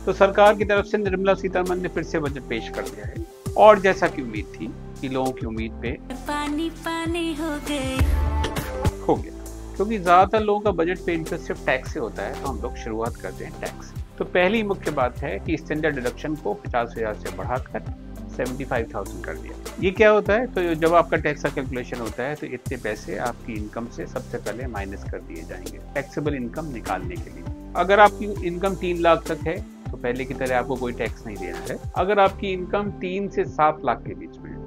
तो सरकार की तरफ से निर्मला सीतारमण ने फिर से बजट पेश कर दिया है और जैसा कि उम्मीद थी कि लोगों की उम्मीद पे पानी पानी हो गया, क्योंकि ज्यादातर लोगों का बजट पे इंटरेस्ट सिर्फ टैक्स से होता है। तो हम लोग शुरुआत करते हैं टैक्स। तो पहली मुख्य बात है कि स्टैंडर्ड डिडक्शन को 50,000 से बढ़ाकर 75,000 कर दिया। ये क्या होता है? तो जब आपका टैक्स का कैलकुलेशन होता है तो इतने पैसे आपकी इनकम से सबसे पहले माइनस कर दिए जाएंगे टैक्सेबल इनकम निकालने के लिए। अगर आपकी इनकम 3 लाख तक है तो पहले की तरह आपको कोई टैक्स नहीं देना है। अगर आपकी इनकम 3 से 7 लाख के बीच में है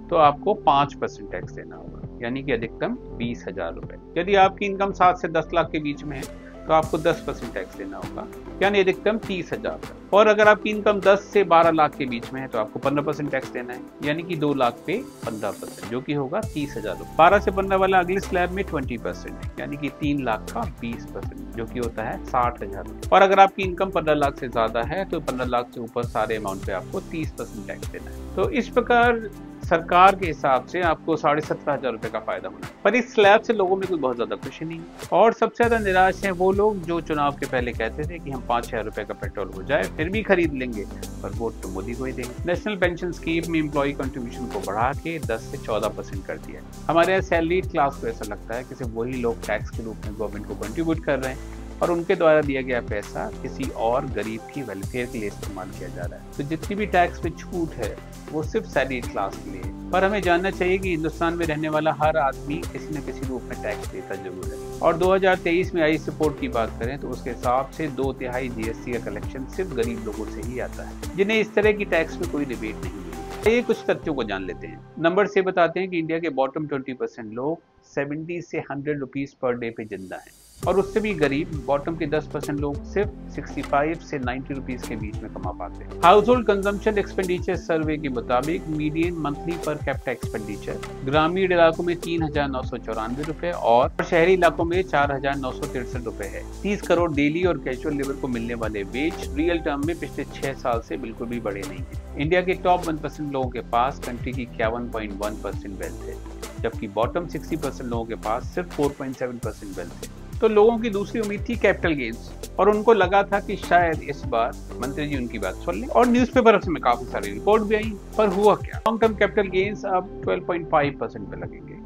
तो आपको 5% टैक्स देना होगा, यानी कि अधिकतम 20,000 रुपए। यदि आपकी इनकम 7 से 10 लाख के बीच में है तो आपको 10% टैक्स देना होगा, यानी अधिकतम 30,000। और अगर आपकी इनकम 10 से 12 लाख के बीच में है तो आपको 15% टैक्स देना है, यानी कि 2 लाख पे 15%, जो कि होगा 30,000 रुपए। 12 से 15 वाला अगले स्लैब में 20%, यानी कि 3 लाख का 20%, जो कि होता है 60,000 रुपए। और अगर आपकी इनकम 15 लाख से ज्यादा है तो 15 लाख से ऊपर सारे अमाउंट पे आपको 30% टैक्स देना है। तो इस प्रकार सरकार के हिसाब से आपको 17,500 रुपए का फायदा होना है। पर इस स्लैब से लोगों में कोई बहुत ज्यादा खुशी नहीं है और सबसे ज्यादा निराश हैं वो लोग जो चुनाव के पहले कहते थे कि हम 5,000 रुपए का पेट्रोल हो जाए फिर भी खरीद लेंगे, पर वोट तो मोदी को ही देंगे। नेशनल पेंशन स्कीम में एम्प्लॉय कंट्रीब्यूशन को बढ़ा के 10 से 14% कर दिया। हमारे यहाँ सैलरीड क्लास को ऐसा लगता है कि सिर्फ वही लोग टैक्स के रूप में गवर्नमेंट को कंट्रीब्यूट कर रहे हैं और उनके द्वारा दिया गया पैसा किसी और गरीब की वेलफेयर के लिए इस्तेमाल किया जा रहा है। तो जितनी भी टैक्स पे छूट है वो सिर्फ सैलरीड क्लास के लिए है। पर हमें जानना चाहिए कि हिंदुस्तान में रहने वाला हर आदमी किसी न किसी रूप में टैक्स देता जरूर है। और 2023 में आई रिपोर्ट की बात करें तो उसके हिसाब से 2/3 जीएसटी का कलेक्शन सिर्फ गरीब लोगों से ही आता है, जिन्हें इस तरह की टैक्स में कोई रिबेट नहीं मिली। ये कुछ तथ्यों को जान लेते हैं। नंबर से बताते हैं कि इंडिया के बॉटम 20% लोग 70 से 100 रुपीज पर डे पे जिंदा है और उससे भी गरीब बॉटम के 10% लोग सिर्फ 65 से 90 रुपीज के बीच में कमा पाते हैं। हाउस होल्ड कंजम्पशन एक्सपेंडिचर सर्वे के मुताबिक median monthly per capita expenditure ग्रामीण इलाकों में 3,994 रुपए और शहरी इलाकों में 4,963 रुपए है। 30 करोड़ डेली और कैजुअल लेबर को मिलने वाले वेज रियल टर्म में पिछले 6 साल से बिल्कुल भी बढ़े नहीं है। इंडिया के टॉप 1% लोगों के पास कंट्री की 51.1% वेल्थ है, जबकि बॉटम 60% लोगों के पास सिर्फ 4.7% वेल्थ है। तो लोगों की दूसरी उम्मीद थी कैपिटल गेन्स और उनको लगा था कि शायद इस बार मंत्री जी उनकी बात सुन लें और न्यूज़पेपर में काफी सारी रिपोर्ट भी आई। पर हुआ क्या? लॉन्ग टर्म कैपिटल गेन्स अब 12.5% पे लगेंगे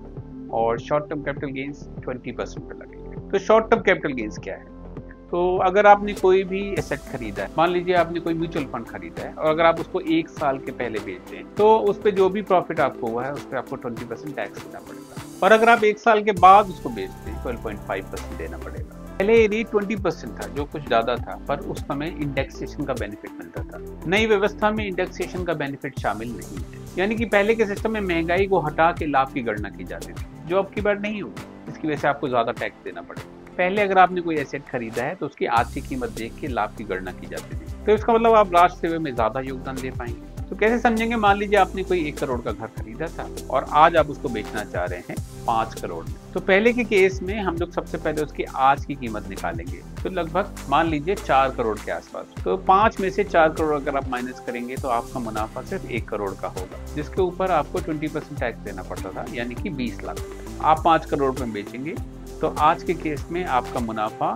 और शॉर्ट टर्म कैपिटल गेन्स 20% पे लगेंगे। तो शॉर्ट टर्म कैपिटल गेन्स क्या है? तो अगर आपने कोई भी एसेट खरीदा है, मान लीजिए आपने कोई म्यूचुअल फंड खरीदा है और अगर आप उसको 1 साल के पहले बेच दें तो उस पर जो भी प्रॉफिट आपको हुआ है उस पर आपको 20% टैक्स देना पड़ेगा। और अगर आप 1 साल के बाद उसको बेचते हैं 12.5% देना पड़ेगा। पहले ये 20% था, जो कुछ ज्यादा था, पर उस समय इंडेक्सेशन का बेनिफिट मिलता था। नई व्यवस्था में इंडेक्सेशन का बेनिफिट शामिल नहीं है, यानी कि पहले के सिस्टम में महंगाई को हटा के लाभ की गणना की जाती थी, जो अब की बार नहीं होगी। इसकी वजह से आपको ज्यादा टैक्स देना पड़ेगा। पहले अगर आपने कोई एसेट खरीदा है तो उसकी आज की कीमत देख के लाभ की गणना की जाती थी, तो इसका मतलब आप राष्ट्र सेवा में ज्यादा योगदान दे पाएंगे। तो कैसे समझेंगे? मान लीजिए आपने कोई 1 करोड़ का घर खरीदा था और आज आप उसको बेचना चाह रहे हैं 5 करोड़ में। तो पहले के केस में हम लोग सबसे पहले उसकी आज की कीमत निकालेंगे, तो लगभग मान लीजिए 4 करोड़ के आसपास। तो 5 में से 4 करोड़ अगर आप माइनस करेंगे तो आपका मुनाफा सिर्फ 1 करोड़ का होगा, जिसके ऊपर आपको 20% टैक्स देना पड़ता था, यानी कि 20 लाख। आप 5 करोड़ में बेचेंगे तो आज के केस में आपका मुनाफा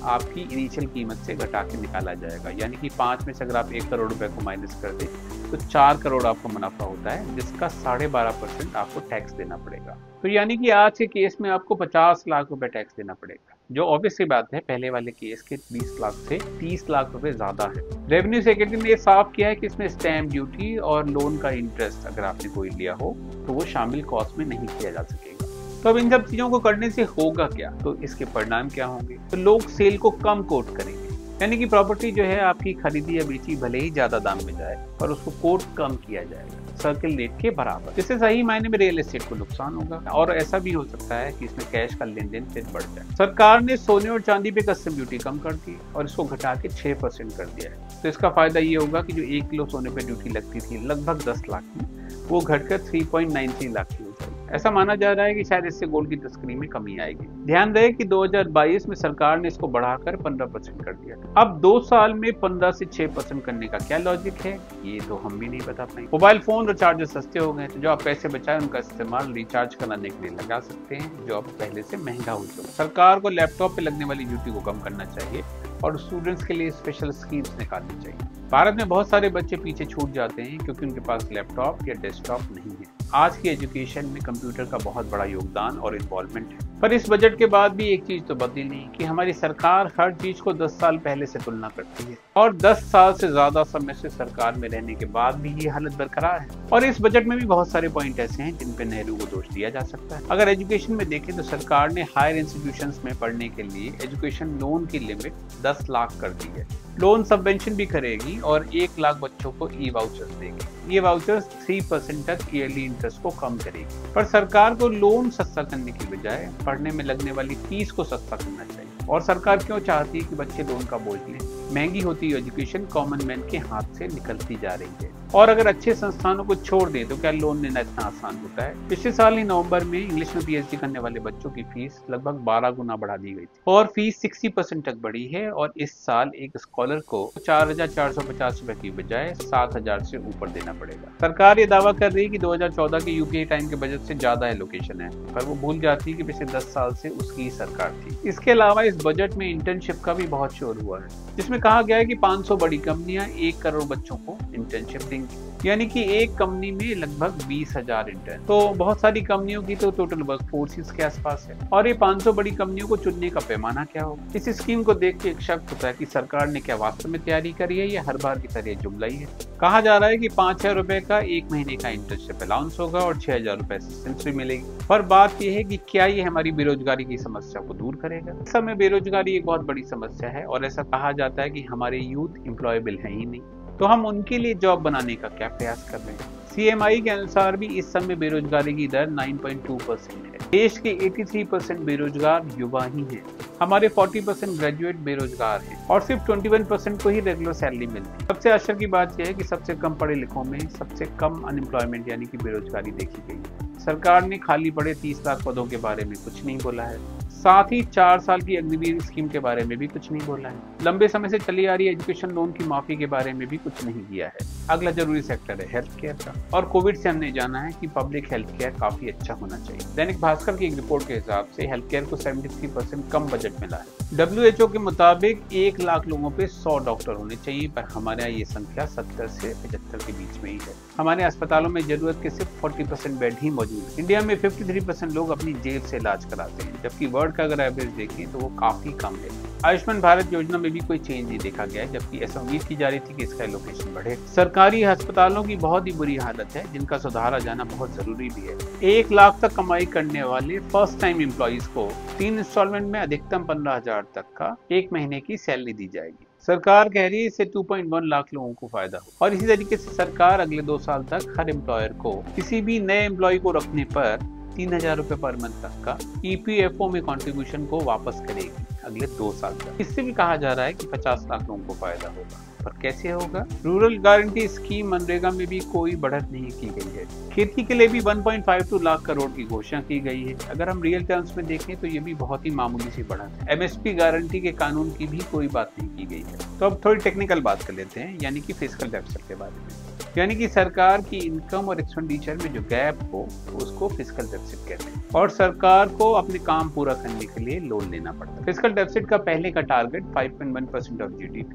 आपकी इनिशियल कीमत से घटा के निकाला जाएगा, यानी कि 5 में से अगर आप 1 करोड़ रुपए को माइनस कर दें तो 4 करोड़ आपका मुनाफा होता है, जिसका 12.5% आपको टैक्स देना पड़ेगा। तो यानी कि आज के केस में आपको 50 लाख रुपए टैक्स देना पड़ेगा, जो ऑब्वियस सी बात है पहले वाले केस के 20 लाख से 30 लाख रुपए ज्यादा है। रेवेन्यू सेक्रेटरी ने साफ किया है कि इसमें स्टैम्प ड्यूटी और लोन का इंटरेस्ट अगर आपने कोई लिया हो तो वो शामिल कॉस्ट में नहीं किया जा सकेगा। तो अब इन सब चीजों को करने से होगा क्या? तो इसके परिणाम क्या होंगे? तो लोग सेल को कम कोट करेंगे, यानी कि प्रॉपर्टी जो है आपकी खरीदी या बेची भले ही ज्यादा दाम में जाए पर उसको कोट कम किया जाएगा, सर्किल रेट के बराबर। इससे सही मायने में रियल एस्टेट को नुकसान होगा और ऐसा भी हो सकता है कि इसमें कैश का लेन देन फिर बढ़ जाए। सरकार ने सोने और चांदी पे कस्टम ड्यूटी कम कर दी और इसको घटा के 6% कर दिया है। तो इसका फायदा ये होगा कि जो 1 किलो सोने पे ड्यूटी लगती थी लगभग 10 लाख की, वो घटकर 3.93 लाख की हो जाएगी। ऐसा माना जा रहा है कि शायद इससे गोल्ड की तस्करी में कमी आएगी। ध्यान रहे कि 2022 में सरकार ने इसको बढ़ाकर 15% कर दिया। अब 2 साल में 15 से 6% करने का क्या लॉजिक है, ये तो हम भी नहीं बता पाएंगे। मोबाइल फोन रिचार्ज सस्ते हो गए, तो जो आप पैसे बचाए उनका इस्तेमाल रिचार्ज कराने के लिए लगा सकते हैं, जो अब पहले से महंगा हो चुका है। सरकार को लैपटॉप पे लगने वाली ड्यूटी को कम करना चाहिए और स्टूडेंट्स के लिए स्पेशल स्कीम्स निकालनी चाहिए। भारत में बहुत सारे बच्चे पीछे छूट जाते हैं क्योंकि उनके पास लैपटॉप या डेस्कटॉप नहीं है। आज की एजुकेशन में कंप्यूटर का बहुत बड़ा योगदान और इन्वॉल्वमेंट है। पर इस बजट के बाद भी एक चीज तो बदली नहीं कि हमारी सरकार हर चीज को 10 साल पहले से तुलना करती है और 10 साल से ज्यादा समय से सरकार में रहने के बाद भी ये हालत बरकरार है। और इस बजट में भी बहुत सारे पॉइंट ऐसे हैं जिन पे नेहरू को दोष दिया जा सकता है। अगर एजुकेशन में देखें तो सरकार ने हायर इंस्टीट्यूशंस में पढ़ने के लिए एजुकेशन लोन की लिमिट 10 लाख कर दी है। लोन सबवेंशन भी करेगी और 1 लाख बच्चों को ई वाउचर्स देगी। ये वाउचर्स 3% तक ईयरली इंटरेस्ट को कम करेगी। पर सरकार को लोन सस्ता करने की बजाय पढ़ने में लगने वाली फीस को सस्ता करना चाहिए। और सरकार क्यों चाहती है कि बच्चे लोन का बोझ लें? महंगी होती एजुकेशन कॉमन मैन के हाथ से निकलती जा रही है। और अगर अच्छे संस्थानों को छोड़ दें तो क्या लोन लेना इतना आसान होता है? पिछले साल ही नवंबर में इंग्लिश में पीएचडी करने वाले बच्चों की फीस लगभग 12 गुना बढ़ा दी गई थी और फीस 60% तक बढ़ी है। और इस साल एक स्कॉलर को 4,450 रुपए की बजाय 7,000 से ऊपर देना पड़ेगा। सरकार ये दावा कर रही है कि 2014 के यूपीए टाइम के बजट से ज्यादा एलोकेशन है, पर वो भूल जाती है कि पिछले 10 साल से उसकी ही सरकार थी। इसके अलावा इस बजट में इंटर्नशिप का भी बहुत शोर हुआ है, जिसमें कहा गया है कि 500 बड़ी कंपनियां 1 करोड़ बच्चों को इंटर्नशिप देंगी, यानी कि एक कंपनी में लगभग 20,000 इंटर्न। तो बहुत सारी कंपनियों की तो टोटल वर्कफोर्स इसके आसपास है। और ये 500 बड़ी कंपनियों को चुनने का पैमाना क्या होगा? इस स्कीम को देख के एक शक होता है कि सरकार ने क्या वास्तव में तैयारी करी है या हर बार की तरह जुमला ही है। कहा जा रहा है कि 5,000 रुपए का 1 महीने का इंटर्नशिप अलाउंस होगा और 6,000 रुपए असिस्टेंस भी मिलेगी। पर बात यह है कि क्या ये हमारी बेरोजगारी की समस्या को दूर करेगा? इस समय बेरोजगारी एक बहुत बड़ी समस्या है और ऐसा कहा जाता है कि हमारे यूथ एम्प्लॉयबल है ही नहीं, तो हम उनके लिए जॉब बनाने का क्या प्रयास कर रहे हैं? सीएमआई के अनुसार भी इस समय बेरोजगारी की दर 9.2% है। देश के 83% बेरोजगार युवा ही हैं। हमारे 40% ग्रेजुएट बेरोजगार हैं और सिर्फ 21% को ही रेगुलर सैलरी मिलती है। सबसे आश्चर्य की बात यह है कि सबसे कम पढ़े लिखों में सबसे कम अनएम्प्लॉयमेंट यानी कि बेरोजगारी देखी गई। सरकार ने खाली पड़े 30 लाख पदों के बारे में कुछ नहीं बोला है, साथ ही 4 साल की अग्निवीर स्कीम के बारे में भी कुछ नहीं बोला है। लंबे समय से चली आ रही एजुकेशन लोन की माफी के बारे में भी कुछ नहीं किया है। अगला जरूरी सेक्टर है हेल्थ केयर का, और कोविड से हमने जाना है कि पब्लिक हेल्थ केयर काफी अच्छा होना चाहिए। दैनिक भास्कर की एक रिपोर्ट के हिसाब से हेल्थ केयर को 73% कम बजट मिला है। WHO के मुताबिक 1 लाख लोगों पे 100 डॉक्टर होने चाहिए, पर हमारे यहाँ ये संख्या 70 से 75 के बीच में ही है। हमारे अस्पतालों में जरूरत के सिर्फ 40% बेड ही मौजूद है। इंडिया में 53% लोग अपनी जेब से इलाज कराते हैं, जबकि वर्ल्ड का अगर एवरेज देखें तो वो काफी कम है। आयुष्मान भारत योजना में भी कोई चेंज नहीं देखा गया है, जबकि ऐसा उम्मीद की जा रही थी कि इसका एलोकेशन बढ़े। सरकारी अस्पतालों की बहुत ही बुरी हालत है, जिनका सुधारा जाना बहुत जरूरी भी है। 1 लाख तक कमाई करने वाले फर्स्ट टाइम एम्प्लॉइज को 3 इंस्टॉलमेंट में अधिकतम 15,000 तक का 1 महीने की सैलरी दी जाएगी। सरकार कह रही है इससे 2.1 लाख लोगों को फायदा हो। और इसी तरीके से सरकार अगले 2 साल तक हर एम्प्लॉयर को किसी भी नए एम्प्लॉय को रखने पर 3,000 रुपए पर मंथ तक का EPFO में कंट्रीब्यूशन को वापस करेगी अगले 2 साल तक। इससे भी कहा जा रहा है कि 50 लाख लोगों को फायदा होगा, पर कैसे होगा? रूरल गारंटी स्कीम मनरेगा में भी कोई बढ़त नहीं की गई है। खेती के लिए भी 1.52 लाख करोड़ की घोषणा की गई है। अगर हम रियल टर्म्स में देखें तो ये भी बहुत ही मामूली सी बढ़त है। MSP गारंटी के कानून की भी कोई बात नहीं की गई है। तो अब थोड़ी टेक्निकल बात कर लेते हैं, यानी कि फिस्कल डेफिसिट के बारे में। यानी कि सरकार की इनकम और एक्सपेंडिचर में जो गैप हो उसको फिस्कल डेफिसिट कहते हैं, और सरकार को अपने काम पूरा करने के लिए लोन लेना पड़ता है। फिस्कल डेफिसिट का पहले का टारगेट 5.1% ऑफ GDP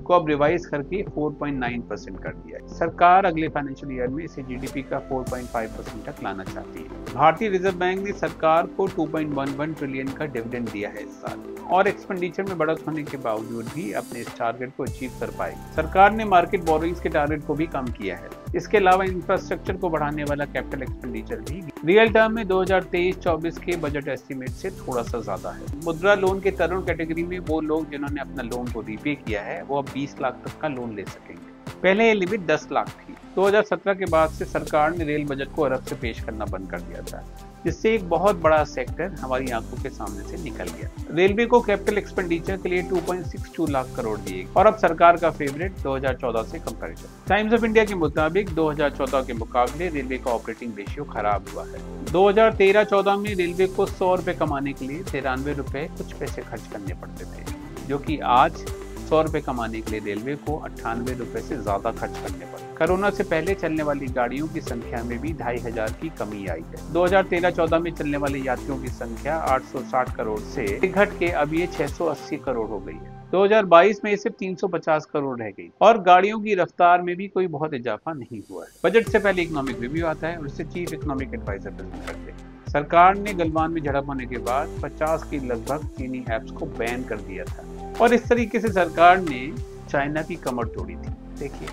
को अब रिवाइज करके 4.9% कर दिया है। सरकार अगले फाइनेंशियल ईयर में इसे GDP का 4.5% तक लाना चाहती है। भारतीय रिजर्व बैंक ने सरकार को 2.11 ट्रिलियन का डिविडेंड दिया है इस साल, और एक्सपेंडिचर में बढ़त होने के बावजूद भी अपने इस टारगेट को अचीव कर पाई। सरकार ने मार्केट बोरोइंग्स के टारगेट को भी कम किया है। इसके अलावा इंफ्रास्ट्रक्चर को बढ़ाने वाला कैपिटल एक्सपेंडिचर भी रियल टर्म में 2023-24 के बजट एस्टीमेट से थोड़ा सा ज्यादा है। मुद्रा लोन के तरुण कैटेगरी में वो लोग जिन्होंने अपना लोन को रीपे किया है वो अब 20 लाख तक का लोन ले सकेंगे। पहले ये लिमिट 10 लाख थी। 2017 के बाद से सरकार ने रेल बजट को अरब से पेश करना बंद कर दिया था, जिससे एक बहुत बड़ा सेक्टर हमारी आंखों के सामने से निकल गया। रेलवे को कैपिटल एक्सपेंडिचर के लिए 2.62 लाख करोड़ दिए, और अब सरकार का फेवरेट 2014 से कंपैरिजन। टाइम्स ऑफ इंडिया के मुताबिक 2014 के मुकाबले रेलवे का ऑपरेटिंग रेशियो खराब हुआ है। 2013-14 में रेलवे को 100 रुपए कमाने के लिए 93 रुपए कुछ पैसे खर्च करने पड़ते थे, जो कि आज ₹100 कमाने के लिए रेलवे को ₹98 से ज्यादा खर्च करने पड़े। कोरोना से पहले चलने वाली गाड़ियों की संख्या में भी 2,500 की कमी आई है। 2013-14 में चलने वाले यात्रियों की संख्या 860 करोड़ से घट के अब ये 680 करोड़ हो गई है। 2022 में ये सिर्फ 350 करोड़ रह गई और गाड़ियों की रफ्तार में भी कोई बहुत इजाफा नहीं हुआ है। बजट से पहले इकोनॉमिक रिव्यू आता है और इससे चीफ इकोनॉमिक एडवाइजर प्रेजेंट करते हैं। सरकार ने गलवान में झड़प होने के बाद 50 की लगभग चीनी ऐप्स को बैन कर दिया था और इस तरीके से सरकार ने चाइना की कमर तोड़ी थी। देखिए,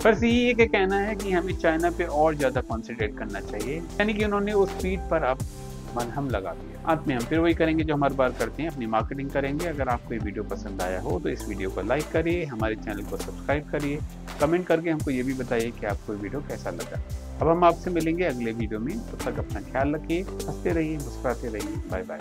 पर सीईए का कहना है कि हमें चाइना पे और ज्यादा कॉन्सेंट्रेट करना चाहिए, यानी कि उन्होंने उस पीठ पर अब मलहम लगा दिया। अंत में हम फिर वही करेंगे जो हम हर बार करते हैं, अपनी मार्केटिंग करेंगे। अगर आपको ये वीडियो पसंद आया हो तो इस वीडियो को लाइक करिए, हमारे चैनल को सब्सक्राइब करिए, कमेंट करके हमको ये भी बताइए कि आपको ये वीडियो कैसा लगा। अब हम आपसे मिलेंगे अगले वीडियो में, तब तक अपना ख्याल रखिए, हंसते रहिए, मुस्कुराते रहिए। Bye bye.